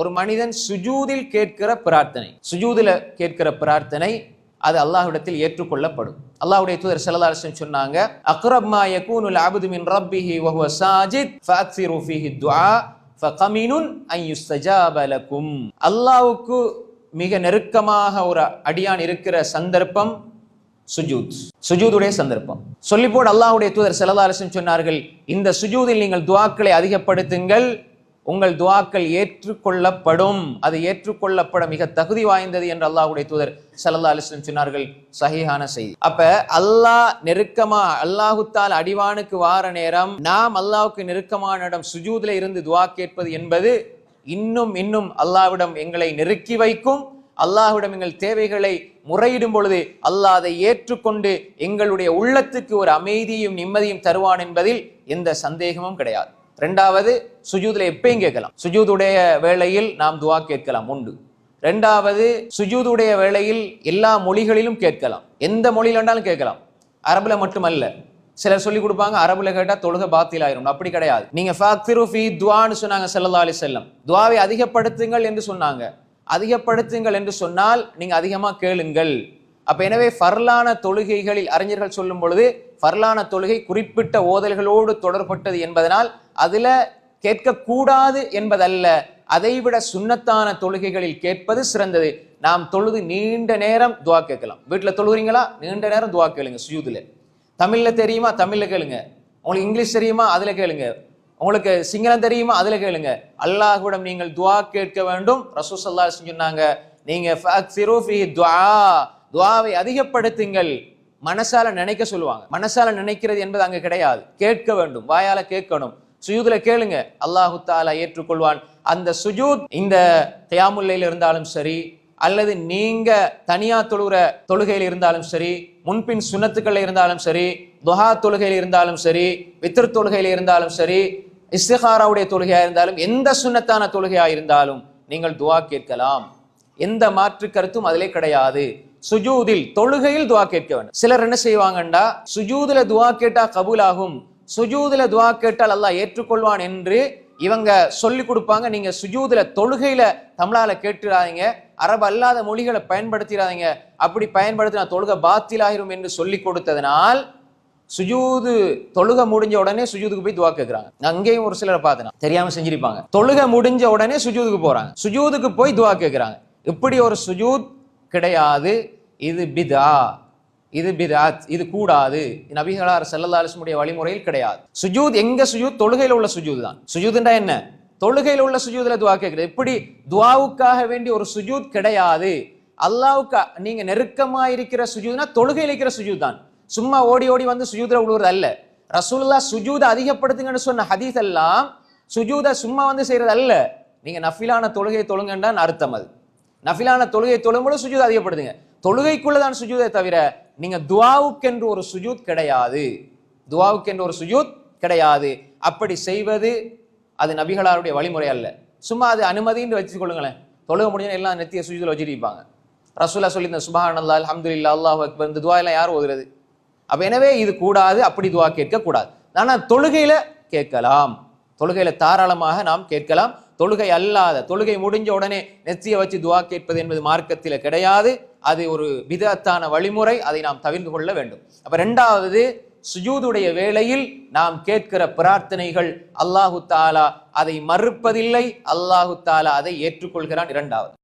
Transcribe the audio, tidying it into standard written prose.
ஒரு மனிதன் சுஜூதில் கேட்கிற பிரார்த்தனை, சுஜூதில கேட்கிற பிரார்த்தனை அது அல்லாஹ்விடத்தில் ஏற்றுக்கொள்ளப்படும். அல்லாஹ்வுடைய தூதர் ஸல்லல்லாஹு அலைஹி வஸல்லம் சொன்னாங்க, அக்ரப் மா யகூனுல் அப்து மின் ரப்பிஹி வ ஹுவ சாஜித் ஃபஅக்ஸிரு ஃபீஹி துஆ ஃபகமினுன் அன் யுஸ்தஜாப லகும். அல்லாஹ்வுக்கு மிக நெருக்கமாக ஒரு அடியான் இருக்கிற சந்தர்ப்பம் சுஜூத், சுஜூதுடைய சந்தர்ப்பம். சொல்லி போடு அல்லாஹ்வுடைய தூதர் ஸல்லல்லாஹு அலைஹி வஸல்லம் சொன்னார்கள், இந்த சுஜூதில் நீங்கள் துஆக்களை அதிகப்படுத்துங்கள், உங்கள் துஆக்கள் ஏற்றுக்கொள்ளப்படும். அது ஏற்றுக்கொள்ளப்பட மிக தகுதி வாய்ந்தது என்று அல்லாஹ்வுடைய தூதர் ஸல்லல்லாஹு அலைஹி வஸல்லம் சொன்னார்கள். சஹீஹான செய்தி. அப்ப அல்லாஹ் நெருக்கமா, அல்லாஹு தஆலா அடிவானுக்கு வார நேரம் நாம் அல்லாஹ்வுக்கு நெருக்கமான இடம் சுஜூதில இருந்து துஆ கேட்பது என்பது இன்னும் அல்லாஹ்விடம் எங்களை நெருக்கி வைக்கும். அல்லாஹ்விடம் எங்கள் தேவைகளை முறையிடும் பொழுது அல்லாஹ் அதை ஏற்றுக்கொண்டு எங்களுடைய உள்ளத்துக்கு ஒரு அமைதியும் நிம்மதியும் தருவான் என்பதில் எந்த சந்தேகமும் கிடையாது. ரெண்டாவது, சுஜூதுல எப்பயும் கேட்கலாம். சுஜூதுடைய வேளையில் நாம் துஆ கேட்கலாம் உண்டு. ரெண்டாவது, சுஜூதுடைய வேளையில் எல்லா மொழிகளிலும் கேட்கலாம், எந்த மொழியில வேண்டாலும் கேட்கலாம். அரபுல மட்டுமல்ல, சிலர் சொல்லி கொடுப்பாங்க அரபுல கேட்டா தொழுகை பாத்தில் ஆயிரும். அப்படி கிடையாது. நீங்க ஃபக்திரு ஃபீ துஆன்னு சொன்னாங்க ஸல்லல்லாஹு அலைஹி வஸல்லம், துஆவை அதிகப்படுத்துங்கள் என்று சொன்னாங்க. அதிகப்படுத்துங்கள் என்று சொன்னால் நீங்க அதிகமா கேளுங்கள். அப்ப எனவே ஃபர்லான தொழுகைகளில் அறிஞர்கள் சொல்லும் பொழுது ஃபர்லான தொழுகை குறிப்பிட்ட ஓதல்களோடு தொடர்பட்டது என்பதனால் அதுல கேட்கக்கூடாது என்பதல்ல, அதைவிட சுன்னத்தான தொழுகைகளில் கேட்பது சிறந்தது. நாம் தொழுது நீண்ட நேரம் துஆ கேட்கலாம். வீட்டுல தொழுகிறீங்களா, நீண்ட நேரம் துஆ கேளுங்க சுஜூதுல. தமிழ்ல தெரியுமா, தமிழ்ல கேளுங்க. உங்களுக்கு இங்கிலீஷ் தெரியுமா, அதுல கேளுங்க. உங்களுக்கு சிங்களம் தெரியுமா, அதுல கேளுங்க. அல்லாஹ்விடம் நீங்கள் துஆ கேட்க வேண்டும். ரசூல் ஸல்லல்லாஹு அலைஹி வஸல்லம் சொன்னாங்க, நீங்க ஃபக்ஸிரு ஃபீ துஆ, துஆவை அதிகப்படுத்துங்கள். மனசால நினைக்க சொல்லுவாங்க. மனசால நினைக்கிறது என்பது அங்க கிடையாது, கேட்க வேண்டும், வாயால கேட்கணும். சுஜூதுல கேளுங்க, அல்லாஹு தஆலா ஏற்றுக்கொள்வான். அந்த சுஜூத் இந்த கியாமுல் லைல் இருந்தாலும் சரி, அல்லது நீங்க தனியா தொழுகிற தொழுகையில் இருந்தாலும் சரி, முன்பின் சுன்னத்துக்கள் இருந்தாலும் சரி, துஹா தொழுகையில் இருந்தாலும் சரி, வித்ர் தொழுகையில் இருந்தாலும் சரி, இஸ்திகாராவுடைய தொழுகையா இருந்தாலும், எந்த சுன்னத்தான தொழுகையா இருந்தாலும் நீங்கள் துஆ கேட்கலாம். எந்த மாற்று கருத்தும் அதிலே கிடையாது. சுஜூதில் தொழுகையில் துஆ கேட்க வேண்டும். சிலர் என்ன செய்வாங்கண்டா, சுஜூதுல துஆ கேட்டா கபூல் ஆகும், சுஜூதுல துஆ கேட்டால் அல்லாஹ் ஏற்றுக்கொள்வான் என்று இவங்க சொல்லி கொடுப்பாங்க. நீங்க சுஜூதுல தொழுகையில தமிழால கேட்டுறாதீங்க, அரபு அல்லாத மொழிகளை பயன்படுத்திடாதீங்க. அப்படி பயன்படுத்தினா தொழுகை பாத்திலாயிரும் என்று சொல்லி கொடுத்ததனால் சுஜூது தொழுகை முடிஞ்ச உடனே சுஜூதுக்கு போய் துஆ கேட்கிறாங்க. அங்கேயும் ஒரு சிலரை பார்த்தேன், தெரியாம செஞ்சிருப்பாங்க. தொழுகை முடிஞ்ச உடனே சுஜூதுக்கு போறாங்க, சுஜூதுக்கு போய் துஆ கேட்கிறாங்க. இப்படி ஒரு சுஜூத் கிடையாது. இது பிதா, இது பிதாத், இது கூடாது. நபிகளார் ஸல்லல்லாஹு அலைஹி வஸல்லம் வழிமுறையில் கிடையாது. சுஜூத் எங்க சுஜூத், தொழுகையில் உள்ள சுஜூத் தான். சுஜூத்னா என்ன, தொழுகையில் உள்ள சுஜூதுல துஆ கேட்கிறது. இப்படி துஆவுக்காக வேண்டிய ஒரு சுஜூத் கிடையாது. அல்லாஹ்வுக்கு நீங்க நெருக்கமா இருக்கிற சுஜூத்னா தொழுகையில் இருக்கிற சுஜூத் தான். சும்மா ஓடி ஓடி வந்து சுஜூதுல விழுவுறது அல்ல. ரசூலுல்லாஹ் சுஜூத அதிகப்படுத்துங்கன்னு சொன்ன ஹதீஸ் எல்லாம் சுஜூத சும்மா வந்து செய்யறது அல்ல. நீங்க நஃபிலான தொழுகையை தொழுங்கன்னு அர்த்தம். அது நஃபிலான தொழுகையை தொழும்போது சுஜூத் அதிகப்படுத்துங்க. தொழுகைக்குள்ளதான் சுஜூதை தவிர நீங்க துஆவுக்கென்று ஒரு சுஜூத் கிடையாது, துஆவுக்கென்று ஒரு சுஜூத் கிடையாது. அப்படி செய்வது அது நபிகளாருடைய வழிமுறை அல்ல. சும்மா அது அனுமதின்னு வச்சு கொள்ளுங்களேன். தொழுக முடிஞ்ச எல்லாம் நெத்திய சுஜூதுல வச்சிருப்பாங்க. ரசூலுல்லாஹ் சொல்லி இந்த சுப்ஹானல்லாஹ் அல்ஹம்துலில்லாஹ் அல்லாஹு அக்பர் இந்த துஆ எல்லாம் யார் ஓதுறது? அப்ப எனவே இது கூடாது, அப்படி துஆ கேட்க கூடாது. ஆனா தொழுகையில கேட்கலாம், தொழுகையில தாராளமாக நாம் கேட்கலாம். தொழுகை அல்லாத, தொழுகை முடிஞ்ச உடனே நெத்தியை வச்சு துஆ கேட்பது என்பது மார்க்கத்தில கிடையாது. அது ஒரு பிதஅத்தான வழிமுறை, அதை நாம் தவிர்த்து கொள்ள வேண்டும். அப்ப இரண்டாவது, சுஜூதுடைய வேளையில் நாம் கேட்கிற பிரார்த்தனைகள் அல்லாஹு தஆலா அதை மறுப்பதில்லை, அல்லாஹு தஆலா அதை ஏற்றுக்கொள்கிறான். இரண்டாவது.